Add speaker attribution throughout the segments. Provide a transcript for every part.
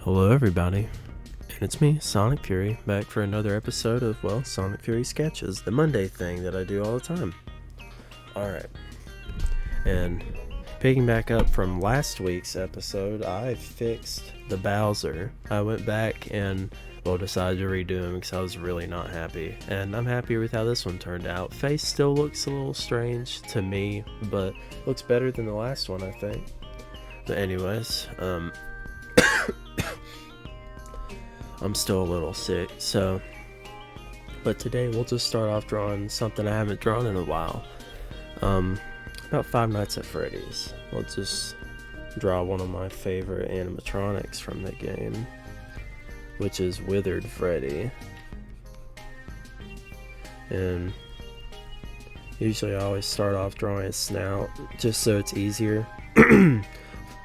Speaker 1: Hello everybody, and it's me, SonicFury, back for another episode of, SonicFury Sketches, the Monday thing that I do all the time. Alright, and picking back up from last week's episode, I fixed the Bowser. I went back and, decided to redo him because I was really not happy, and I'm happy with how this one turned out. Face still looks a little strange to me, but looks better than the last one, I think. But anyways, I'm still a little sick, but today we'll just start off drawing something I haven't drawn in a while. About Five Nights at Freddy's. We'll just draw one of my favorite animatronics from the game, which is Withered Freddy. And usually I always start off drawing his snout, just so it's easier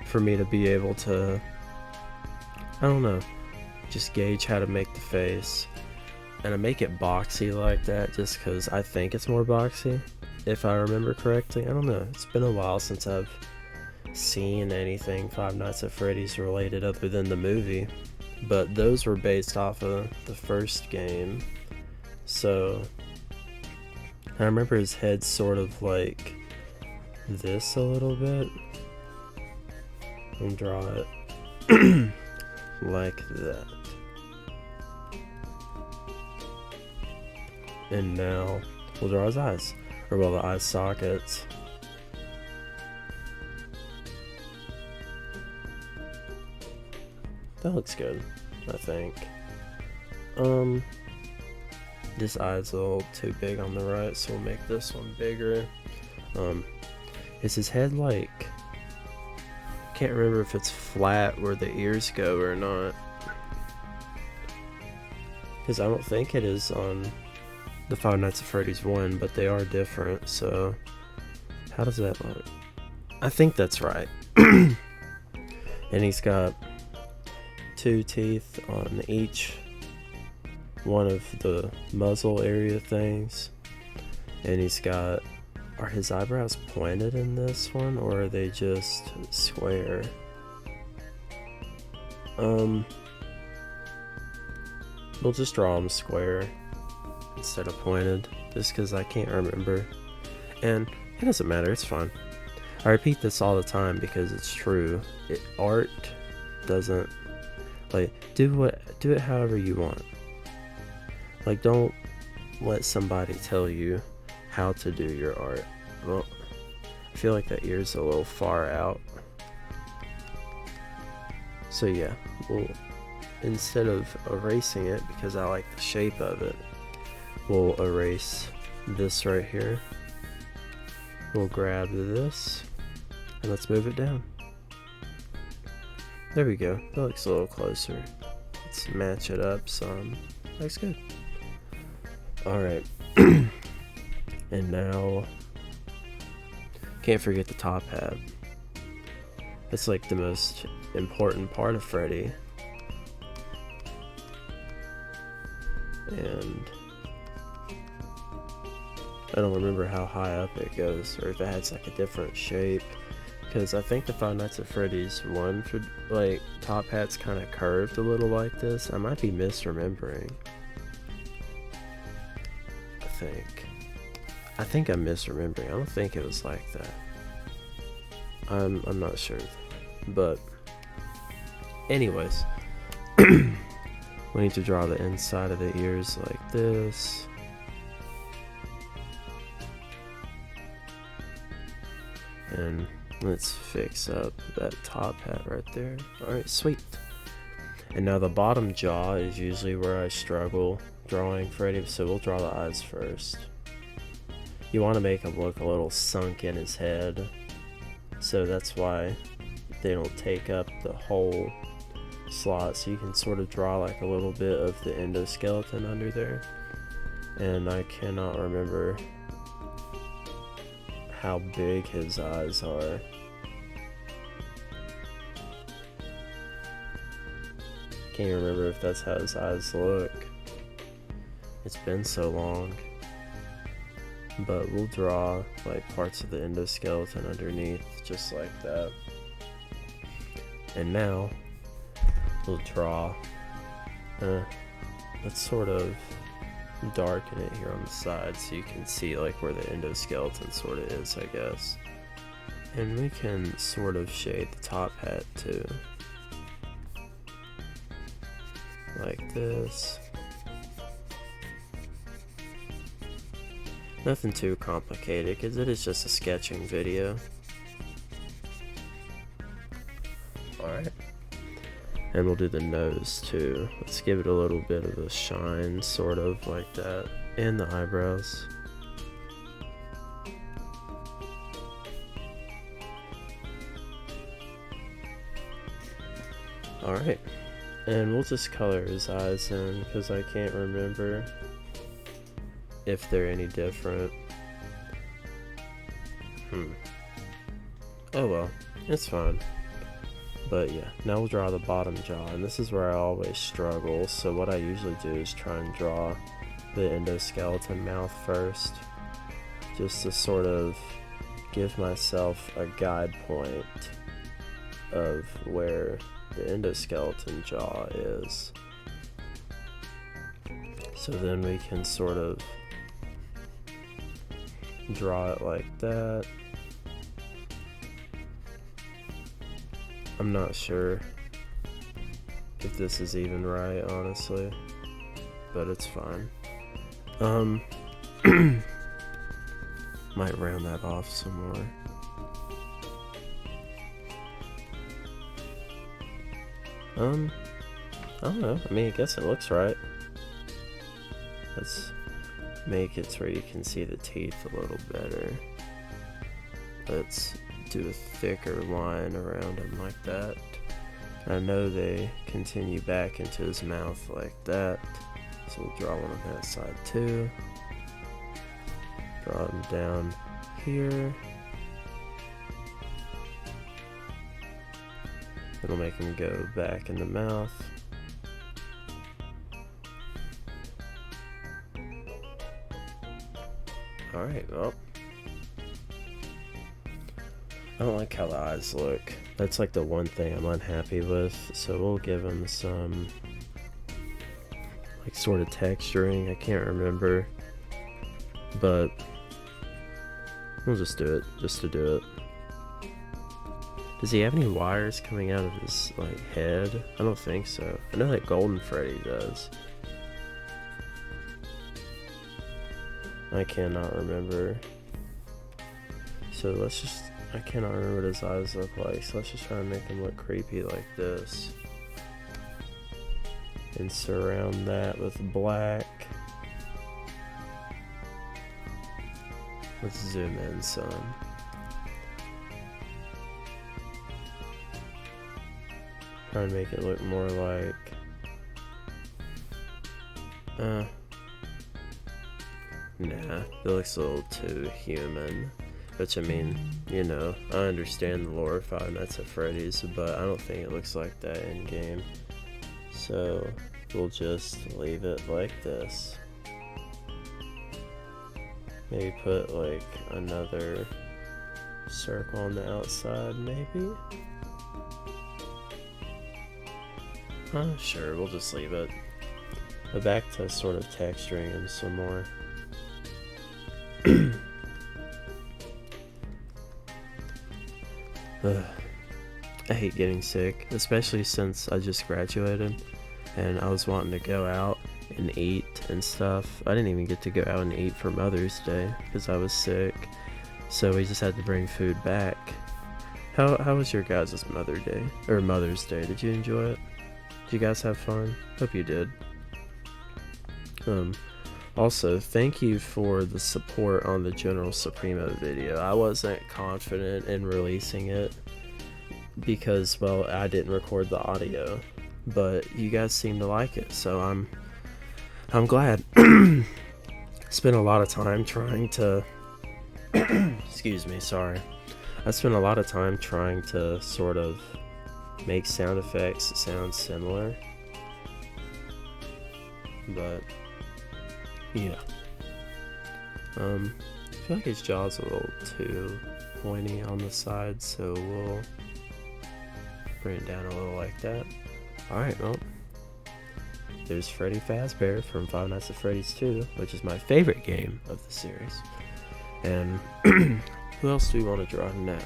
Speaker 1: for me to be able to, just gauge how to make the face. And I make it boxy like that just because I think it's more boxy, if I remember correctly. I don't know, it's been a while since I've seen anything Five Nights at Freddy's related other than the movie, but those were based off of the first game. So I remember his head sort of like this a little bit. And draw it like that. And now we'll draw his eyes, or the eye sockets. That looks good, I think. This eye's a little too big on the right, so we'll make this one bigger. Is his head like, can't remember if it's flat where the ears go or not, because I don't think it is on the Five Nights at Freddy's 1, but they are different. So how does that look? I think that's right. And he's got two teeth on each one of the muzzle area things, and he's got, are his eyebrows pointed in this one, or are they just square? We'll just draw them square instead of pointed, just because I can't remember. And it doesn't matter, it's fine. I repeat this all the time because it's true. Art doesn't, do it however you want. Don't let somebody tell you how to do your art. Well, I feel like that ear's a little far out. So yeah, instead of erasing it, because I like the shape of it, we'll erase this right here. We'll grab this, and let's move it down. There we go, that looks a little closer. Let's match it up some. Looks good. Alright. And now, can't forget the top hat. It's like the most important part of Freddy. And I don't remember how high up it goes, or if it has like a different shape, because I think the Five Nights at Freddy's 1 top hat's kind of curved a little like this. I might be misremembering. I think I'm misremembering. I don't think it was like that. I'm not sure, but anyways, we need to draw the inside of the ears like this. And let's fix up that top hat right there. Alright, sweet. And now the bottom jaw is usually where I struggle drawing Freddy, so we'll draw the eyes first. You want to make him look a little sunk in his head, so that's why they don't take up the whole slot, so you can sort of draw like a little bit of the endoskeleton under there. And I cannot remember how big his eyes are. Can't remember if that's how his eyes look. It's been so long. But we'll draw parts of the endoskeleton underneath, just like that. And now we'll draw. Let's sort of darken it here on the side so you can see like where the endoskeleton sort of is, I guess. And we can sort of shade the top hat too, like this. Nothing too complicated because it is just a sketching video. Alright, and we'll do the nose too. Let's give it a little bit of a shine, sort of like that, and the eyebrows. Alright, and we'll just color his eyes in because I can't remember if they're any different. Oh well, it's fine. But yeah, now we'll draw the bottom jaw, and this is where I always struggle. So what I usually do is try and draw the endoskeleton mouth first, just to sort of give myself a guide point of where the endoskeleton jaw is. So then we can sort of draw it like that. I'm not sure if this is even right, honestly, but it's fine. Might round that off some more. I don't know. I mean, I guess it looks right. Let's make it so you can see the teeth a little better. Let's do a thicker line around him like that. I know they continue back into his mouth like that, so we'll draw one on that side too. Draw him down here. It'll make him go back in the mouth. Alright, well, I don't like how the eyes look. That's like the one thing I'm unhappy with, so we'll give him some like sort of texturing. I can't remember, but we'll just do it just to do it. Does he have any wires coming out of his like head? I don't think so. I know that Golden Freddy does. I cannot remember. So let's just, I cannot remember what his eyes look like, so let's just try and make him look creepy like this. And surround that with black. Let's zoom in some. Try and make it look more like nah, it looks a little too human. Which, I mean, you know, I understand the lore of Five Nights at Freddy's, but I don't think it looks like that in game. So we'll just leave it like this. Maybe put like another circle on the outside, maybe? Sure, we'll just leave it. But back to sort of texturing him some more. I hate getting sick, especially since I just graduated and I was wanting to go out and eat and stuff. I didn't even get to go out and eat for Mother's Day because I was sick, so we just had to bring food back. How was your guys' Mother's Day? Did you enjoy it? Did you guys have fun? Hope you did. Also, thank you for the support on the General Supremo video. I wasn't confident in releasing it because, well, I didn't record the audio, but you guys seem to like it, so I'm glad. Spent a lot of time trying to excuse me, sorry. I spent a lot of time trying to sort of make sound effects sound similar, but yeah. I feel like his jaw's a little too pointy on the side, so we'll bring it down a little like that. Alright, well, there's Freddy Fazbear from Five Nights at Freddy's 2, which is my favorite game of the series. And who else do we want to draw now?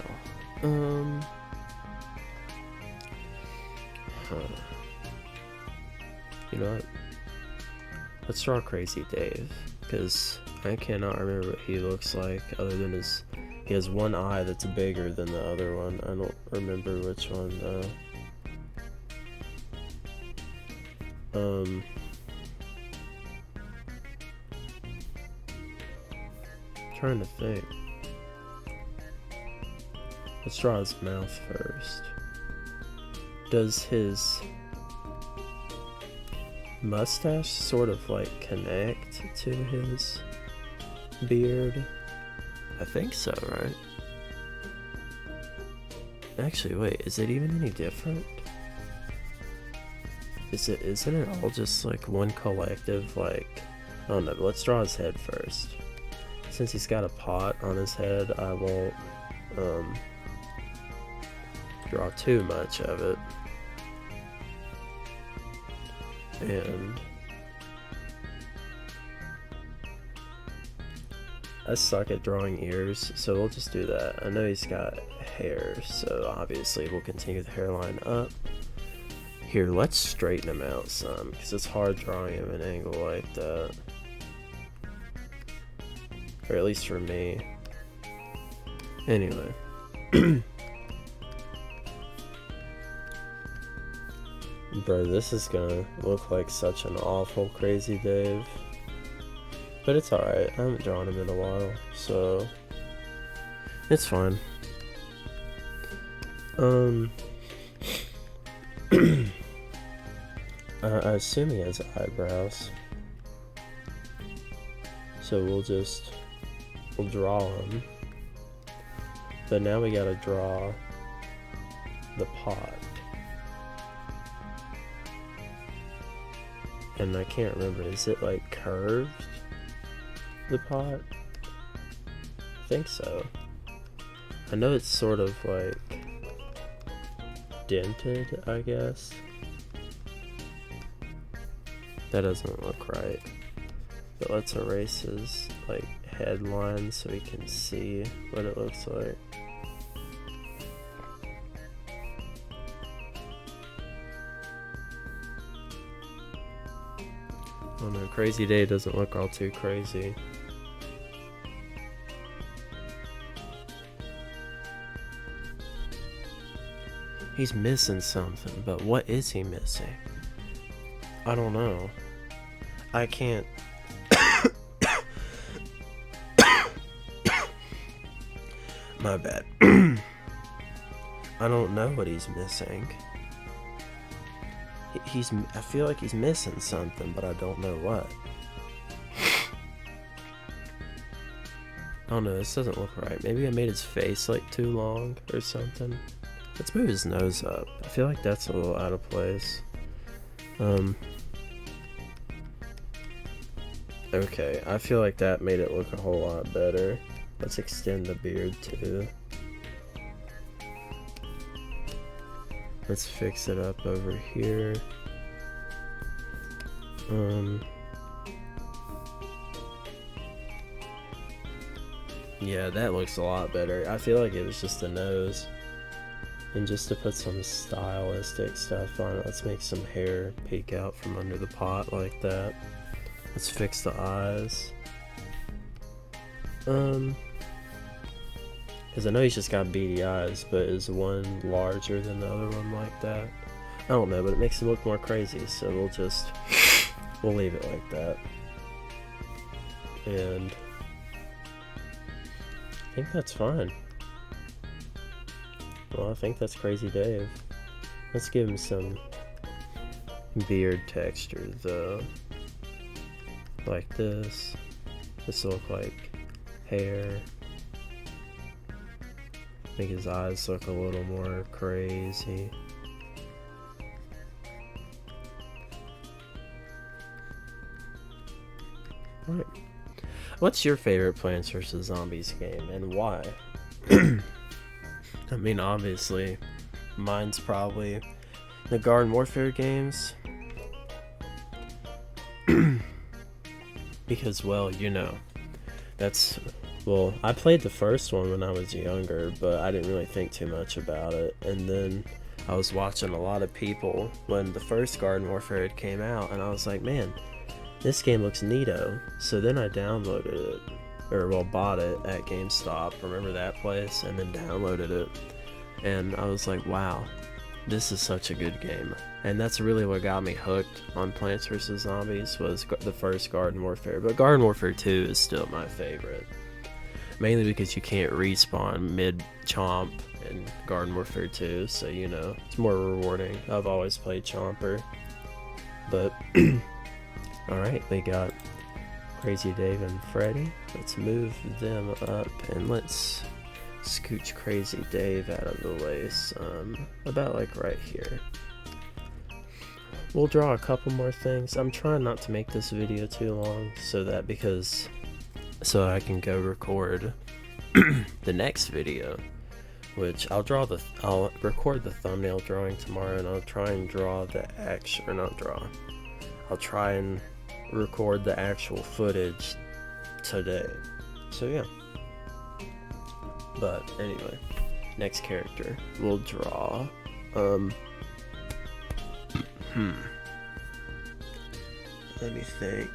Speaker 1: You know what? Let's draw Crazy Dave, because I cannot remember what he looks like other than he has one eye that's bigger than the other one. I don't remember which one though. Trying to think. Let's draw his mouth first. Does his mustache sort of like connect to his beard? I think so, right? Actually, wait, is it even any different? Isn't it all just like one collective, like, I don't know, but let's draw his head first. Since he's got a pot on his head, I won't draw too much of it. And I suck at drawing ears, so we'll just do that. I know he's got hair, so obviously we'll continue the hairline up. Here, let's straighten him out some, because it's hard drawing him at an angle like that. Or at least for me. Anyway. Bro, this is gonna look like such an awful Crazy Dave. But it's alright, I haven't drawn him in a while, so it's fine. I assume he has eyebrows. So we'll draw him. But now we gotta draw the pot. And I can't remember, is it like curved? The pot? I think so. I know it's sort of like dented, I guess. That doesn't look right. But let's erase his like headline so we can see what it looks like. Oh no, Crazy Day doesn't look all too crazy. He's missing something, but what is he missing? I don't know. I can't. My bad. I don't know what he's missing. I feel like he's missing something, but I don't know what. Oh no, this doesn't look right. Maybe I made his face like too long or something. Let's move his nose up. I feel like that's a little out of place. Okay, I feel like that made it look a whole lot better. Let's extend the beard too. Let's fix it up over here. Yeah, that looks a lot better. I feel like it was just the nose. And just to put some stylistic stuff on it, let's make some hair peek out from under the pot like that. Let's fix the eyes. Because I know he's just got beady eyes, but is one larger than the other one like that? I don't know, but it makes him look more crazy, so we'll leave it like that. And I think that's fine. Well, I think that's Crazy Dave. Let's give him some beard texture though. Like this. This will look like hair. Make his eyes look a little more crazy. Alright. What's your favorite Plants vs. Zombies game and why? I mean, obviously, mine's probably the Garden Warfare games, because, well, you know, I played the first one when I was younger, but I didn't really think too much about it. And then I was watching a lot of people when the first Garden Warfare had came out, and I was like, man, this game looks neato. So then I downloaded it, bought it at GameStop, remember that place, and then downloaded it. And I was like, wow, this is such a good game. And that's really what got me hooked on Plants vs. Zombies, was the first Garden Warfare. But Garden Warfare 2 is still my favorite. Mainly because you can't respawn mid-chomp in Garden Warfare 2, so, you know, it's more rewarding. I've always played Chomper. But, alright, we got Crazy Dave and Freddy. Let's move them up, and let's scooch Crazy Dave out of the way, about like right here. We'll draw a couple more things. I'm trying not to make this video too long, so I can go record the next video, which I'll record the thumbnail drawing tomorrow, and I'll try and draw I'll try and record the actual footage today. So yeah. But anyway, next character we'll draw. Let me think.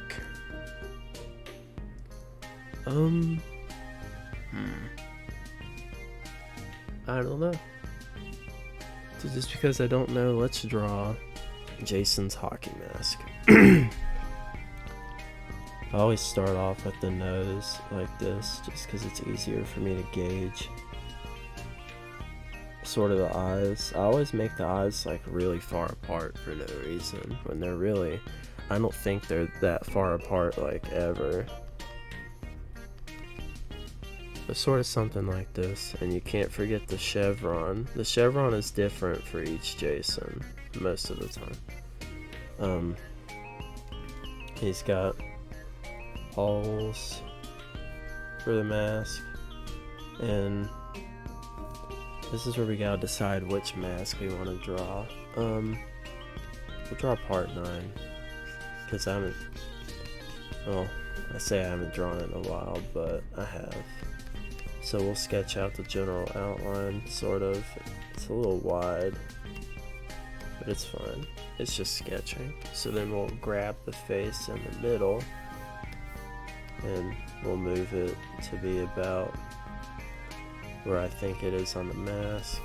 Speaker 1: I don't know. So just because I don't know, let's draw Jason's hockey mask. I always start off with the nose like this, just because it's easier for me to gauge. Sort of the eyes. I always make the eyes like really far apart for no reason, when they're really, I don't think they're that far apart like ever. But sort of something like this, and you can't forget the chevron. The chevron is different for each Jason most of the time. He's got holes for the mask, and this is where we gotta decide which mask we want to draw. We'll draw part 9, because I say I haven't drawn it in a while, but I have. So we'll sketch out the general outline, sort of. It's a little wide, but it's fine. It's just sketching. So then we'll grab the face in the middle, and we'll move it to be about where I think it is on the mask.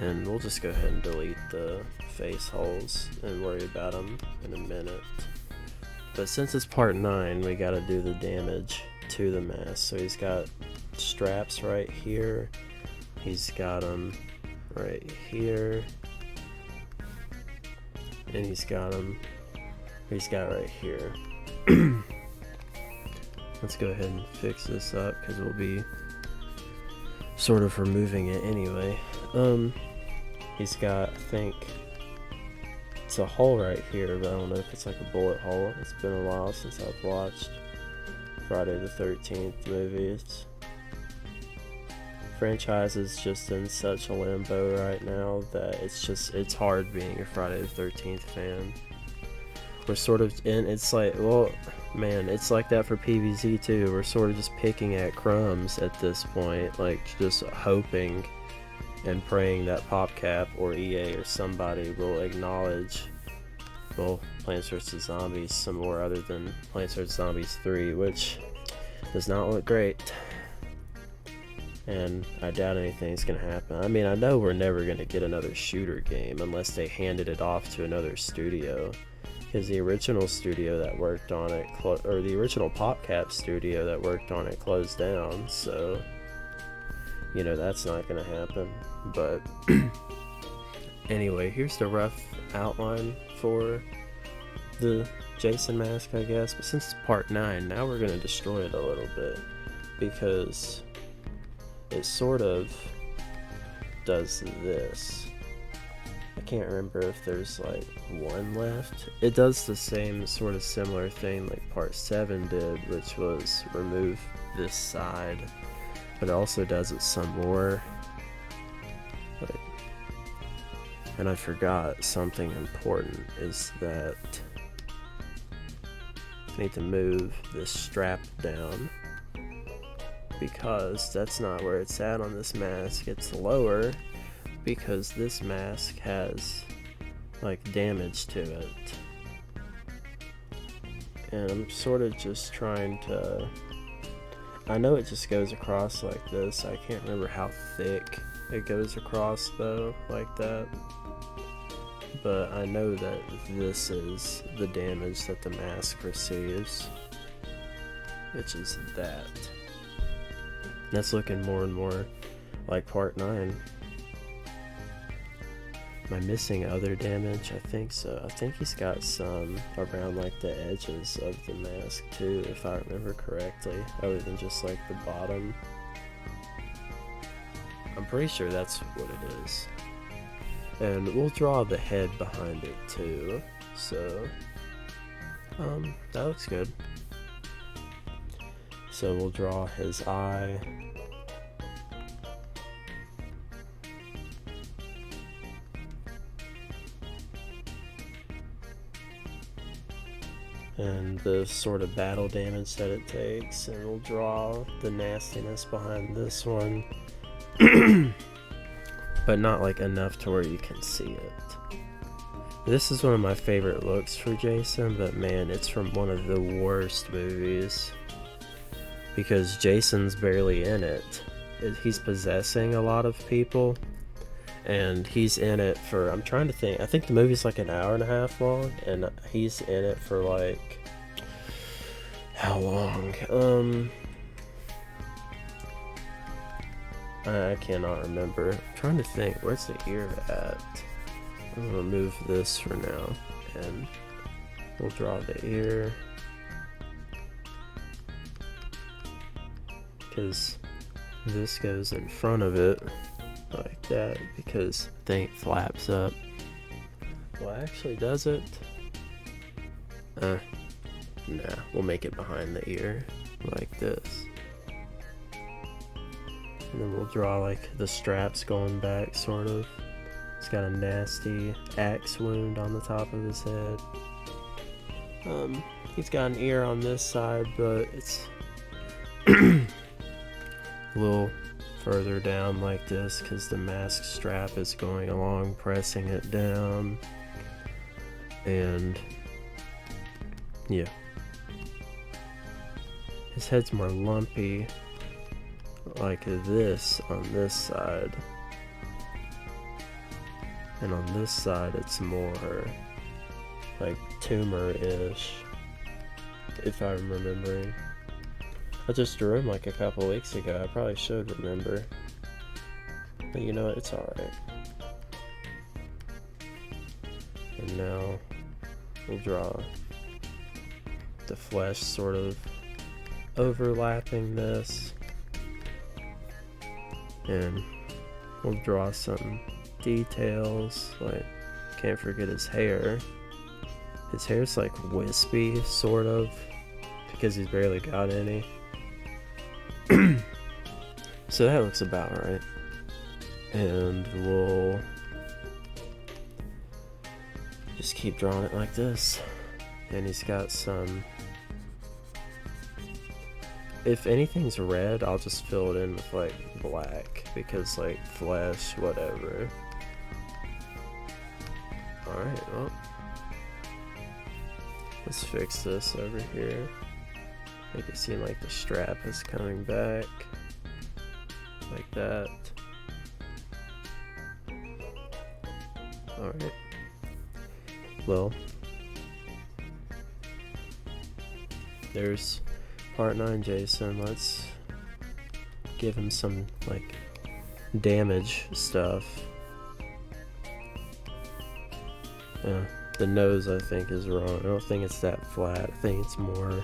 Speaker 1: And we'll just go ahead and delete the face holes and worry about them in a minute. But since it's part 9, we gotta do the damage to the mask. So he's got straps right here, he's got them right here, and he's got right here. Let's go ahead and fix this up, because we'll be sort of removing it anyway. He's got, I think it's a hole right here, but I don't know if it's like a bullet hole. It's been a while since I've watched Friday the 13th movies. Franchise is just in such a limbo right now that it's hard being a Friday the 13th fan. We're sort of in, it's like, well, man, it's like that for PvZ too. We're sort of just picking at crumbs at this point, like just hoping and praying that PopCap or EA or somebody will acknowledge, well, Plants vs. Zombies some more other than Plants vs. Zombies 3, which does not look great. And I doubt anything's gonna happen. I mean, I know we're never gonna get another shooter game unless they handed it off to another studio, because the original studio that worked on it, or the original PopCap studio that worked on it, closed down. So, you know, that's not gonna happen. But anyway, here's the rough outline for the Jason mask, I guess. But since it's part 9, now we're gonna destroy it a little bit, because it sort of does this. I can't remember if there's like one left. It does the same sort of similar thing like part 7 did, which was remove this side, but it also does it some more. Like, And I forgot something important is that I need to move this strap down, because that's not where it's at on this mask. It's lower because this mask has like damage to it. And I'm sort of just trying to, I know it just goes across like this. I can't remember how thick it goes across though, like that. But I know that this is the damage that the mask receives, which is that. That's looking more and more like part 9. Am I missing other damage? I think so. I think he's got some around like the edges of the mask too, if I remember correctly, other than just like the bottom. I'm pretty sure that's what it is. And we'll draw the head behind it too, so that looks good. So we'll draw his eye. And the sort of battle damage that it takes, and we'll draw the nastiness behind this one. But not like enough to where you can see it. This is one of my favorite looks for Jason, but man, it's from one of the worst movies. Because Jason's barely in it. He's possessing a lot of people, and he's in it for, I'm trying to think, I think the movie's like an hour and a half long, and he's in it for like, how long? I cannot remember. I'm trying to think, where's the ear at? I'm gonna remove this for now, and we'll draw the ear. Because this goes in front of it, like that, because I think it flaps up. Well, actually, does it? Nah, we'll make it behind the ear, like this. And then we'll draw like the straps going back, sort of. He's got a nasty axe wound on the top of his head. He's got an ear on this side, but it's a little further down like this because the mask strap is going along, pressing it down. And yeah, his head's more lumpy, like this on this side, and on this side it's more like tumor-ish, if I'm remembering. I just drew him like a couple weeks ago. I probably should remember, but you know what, it's alright. And now we'll draw the flesh sort of overlapping this, and we'll draw some details, like, can't forget his hair. His hair's like wispy, sort of, because he's barely got any. So that looks about right. And we'll just keep drawing it like this. And he's got some, if anything's red, I'll just fill it in with like black, because like flesh, whatever. Alright, well, let's fix this over here. Make it seem like the strap is coming back, like that. Alright, well, there's part 9 Jason. Let's give him some like damage stuff. The nose I think is wrong. I don't think it's that flat. I think it's more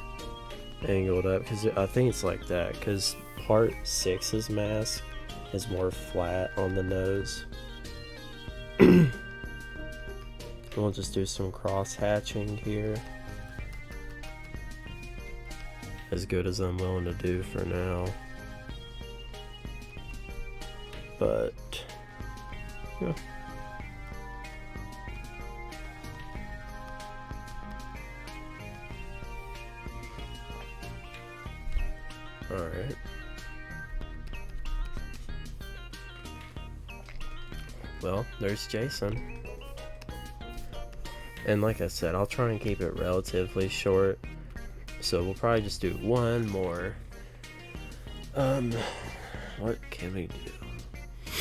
Speaker 1: angled up, because I think it's like that because part 6's mask is more flat on the nose. We'll just do some cross hatching here, as good as I'm willing to do for now. But yeah, Alright. Well, there's Jason. And like I said, I'll try and keep it relatively short. So we'll probably just do one more. What can we do?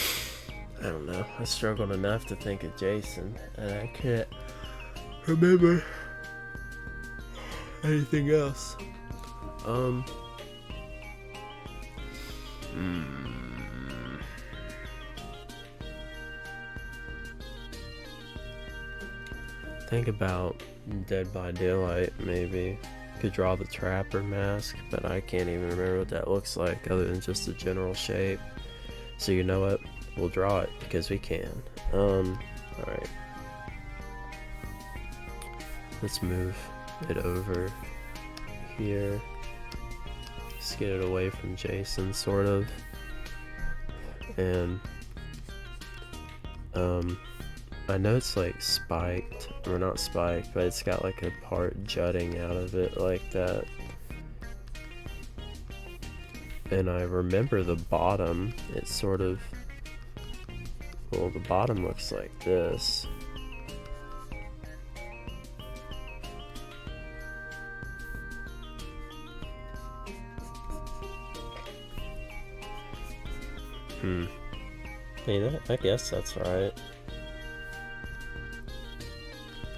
Speaker 1: I don't know. I struggled enough to think of Jason, and I can't remember anything else. Think about Dead by Daylight, maybe. Could draw the Trapper mask, but I can't even remember what that looks like other than just the general shape. So you know what? We'll draw it because we can. Alright. Let's move it over here. Let's get it away from Jason, sort of. And I know it's like spiked, or not spiked, but it's got like a part jutting out of it like that. And I remember the bottom, it's sort of, well, the bottom looks like this. I guess that's right.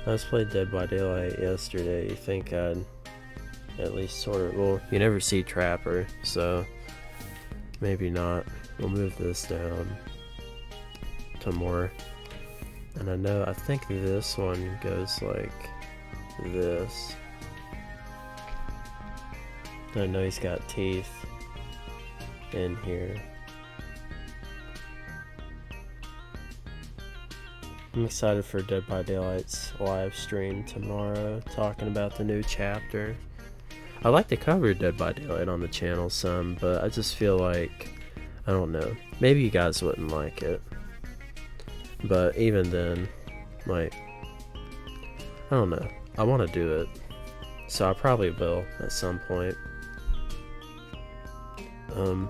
Speaker 1: I just played Dead by Daylight yesterday. You think I'd at least sort of, well, you never see Trapper, so maybe not. We'll move this down to more. And I think this one goes like this. I know he's got teeth in here. I'm excited for Dead by Daylight's live stream tomorrow, talking about the new chapter. I like to cover Dead by Daylight on the channel some, but I just feel like, I don't know, maybe you guys wouldn't like it. But even then, like, I don't know, I want to do it, so I probably will at some point. I don't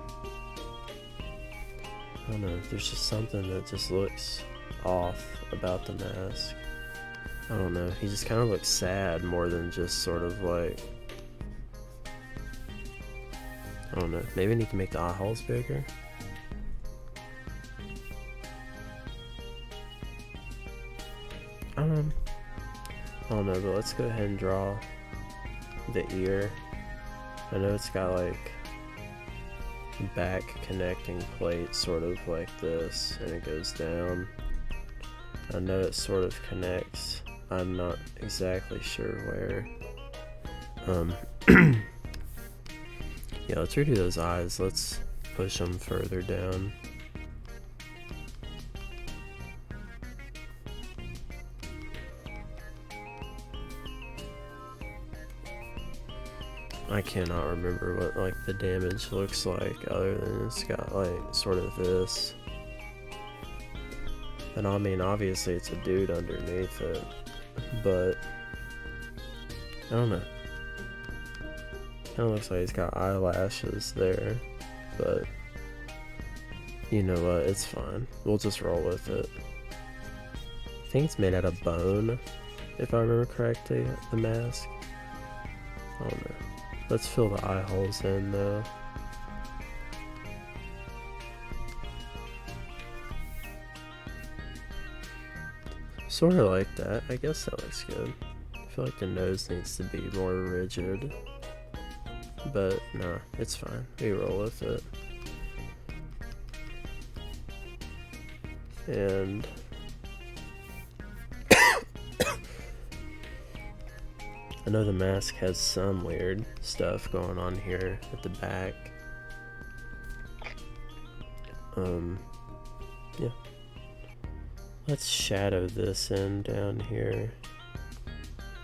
Speaker 1: know, there's just something that just looks off about the mask. I don't know, he just kind of looks sad more than just sort of like, I don't know, maybe I need to make the eye holes bigger. I don't know, but let's go ahead and draw the ear. I know it's got like back connecting plate sort of like this, and it goes down. I know it sort of connects, I'm not exactly sure where. Yeah, let's redo those eyes. Let's push them further down. I cannot remember what like the damage looks like other than it's got like sort of this. And I mean, obviously it's a dude underneath it, but I don't know. Kinda looks like he's got eyelashes there, but you know what, it's fine. We'll just roll with it. I think it's made out of bone, if I remember correctly, the mask. I don't know. Let's fill the eye holes in though. Sort of like that. I guess that looks good. I feel like the nose needs to be more rigid. But nah, it's fine. We roll with it. And I know the mask has some weird stuff going on here at the back. Yeah. Let's shadow this in down here.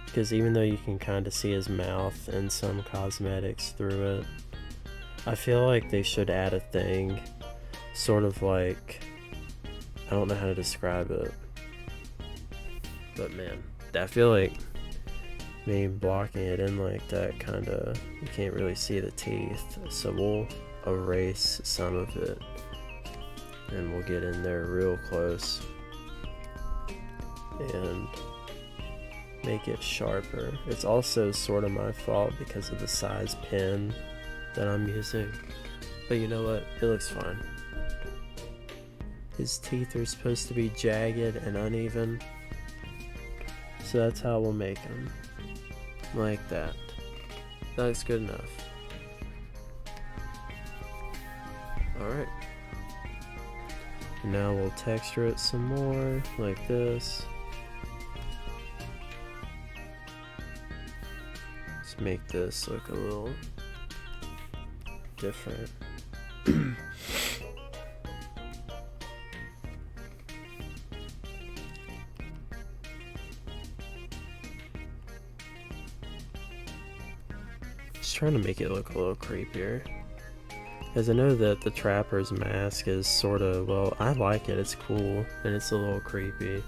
Speaker 1: Because even though you can kind of see his mouth and some cosmetics through it, I feel like they should add a thing, sort of like, I don't know how to describe it, but man, I feel like me blocking it in like that, kinda, you can't really see the teeth, so we'll erase some of it and we'll get in there real close and make it sharper. It's also sort of my fault because of the size pen that I'm using, but you know what, it looks fine. His teeth are supposed to be jagged and uneven, so that's how we'll make them, like that. That looks good enough. Alright, now we'll texture it some more like this. Let's make this look a little different. Just trying to make it look a little creepier, as I know that the trapper's mask is sort of, well, I like it, it's cool, and it's a little creepy,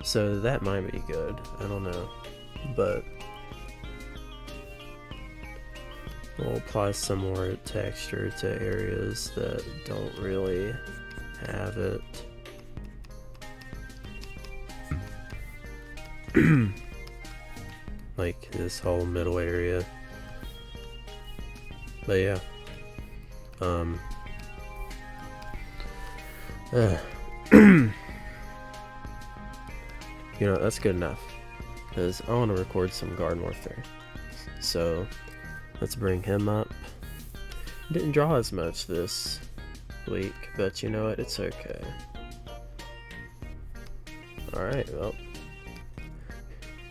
Speaker 1: so that might be good, I don't know, but we'll apply some more texture to areas that don't really have it. Like this whole middle area. But yeah. You know, that's good enough, because I want to record some Garden Warfare. So let's bring him up. Didn't draw as much this week, but you know what, it's okay. Alright, well,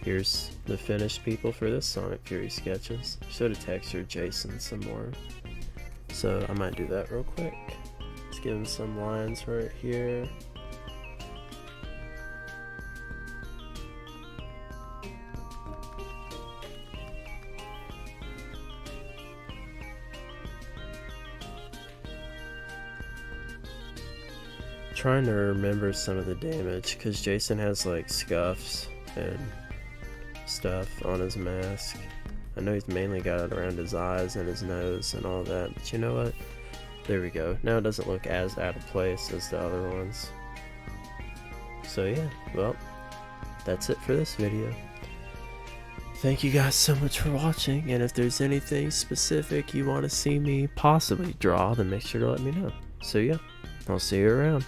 Speaker 1: here's the finished people for this SonicFury Sketches. Should have textured Jason some more, so I might do that real quick. Let's give him some lines right here. Trying to remember some of the damage, because Jason has like scuffs and stuff on his mask. I know he's mainly got it around his eyes and his nose and all that, but you know what? There we go. Now it doesn't look as out of place as the other ones. So yeah, well, that's it for this video. Thank you guys so much for watching, and if there's anything specific you want to see me possibly draw, then make sure to let me know. So yeah, I'll see you around.